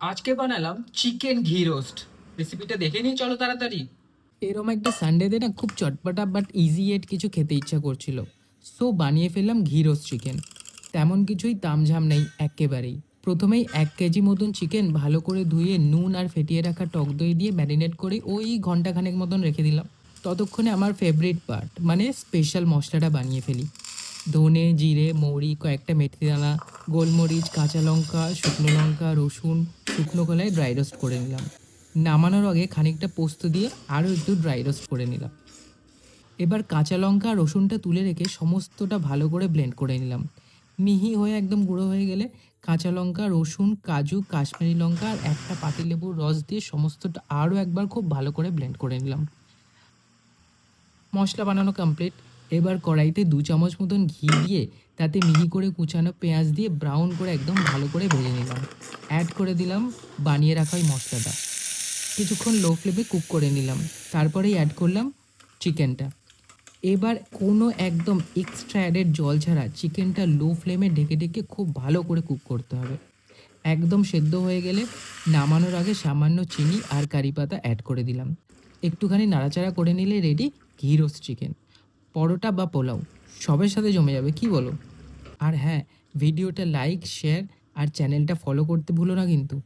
আজকে বানালাম চিকেন ঘি রোস্ট। রেসিপিটা দেখে নিই, চলো তাড়াতাড়ি। এরম একটা সানডেতে না খুব চটপটা বাট ইজি এট কিছু খেতে ইচ্ছা করছিল। সো বানিয়ে ফেললাম ঘি রোস্ট চিকেন। তেমন কিছুই তামঝাম নেই একেবারেই। প্রথমেই 1 কেজি মতন চিকেন ভালো করে ধুয়ে নুন আর ফেটিয়ে রাখা টক দই দিয়ে ম্যারিনেট করে ওই ঘন্টাখানেক মতন রেখে দিলাম। ততক্ষণে আমার ফেভারিট পার্ট মানে স্পেশাল মশলাটা বানিয়ে ফেলি। ধনে, জিরে, মৌরি, কয়েকটা মেথিদানা, গোলমরিচ, কাঁচা লঙ্কা, শুকনো লঙ্কা, রসুন শুকনো কলায় ড্রাই রোস্ট করে নিলাম। নামানোর আগে খানিকটা পোস্ত দিয়ে আরও একটু ড্রাই রোস্ট করে নিলাম। এবার কাঁচা লঙ্কা আর রসুনটা তুলে রেখে সমস্তটা ভালো করে ব্লেন্ড করে নিলাম। মিহি হয়ে একদম গুঁড়ো হয়ে গেলে কাঁচা লঙ্কা, রসুন, কাজু, কাশ্মীরি লঙ্কা আর একটা পাতিলেবুর রস দিয়ে সমস্তটা আরও একবার খুব ভালো করে ব্লেন্ড করে নিলাম। মশলা বানানো কমপ্লিট। এবার কড়াইতে 2 চামচ মতন ঘি দিয়ে তাতে মিহি করে কুচানো পেঁয়াজ দিয়ে ব্রাউন করে একদম ভালো করে ভেজে নিলাম। অ্যাড করে দিলাম বানিয়ে রাখা ওই মশলাটা। কিছুক্ষণ লো ফ্লেমে কুক করে নিলাম। তারপরেই অ্যাড করলাম চিকেনটা। এবার কোনো একদম এক্সট্রা অ্যাডেড জল ছাড়া চিকেনটা লো ফ্লেমে ঢেকে ঢেকে খুব ভালো করে কুক করতে হবে। একদম সেদ্ধ হয়ে গেলে নামানোর আগে সামান্য চিনি আর কারি পাতা অ্যাড করে দিলাম। একটুখানি নাড়াচাড়া করে নিলে রেডি ঘি রোস্ট চিকেন। পরোটা বা পোলাও সবের সাথে জমে যাবে, কি বলো? আর হ্যাঁ, ভিডিওটা লাইক, শেয়ার আর চ্যানেলটা ফলো করতে ভুলো না কিন্তু।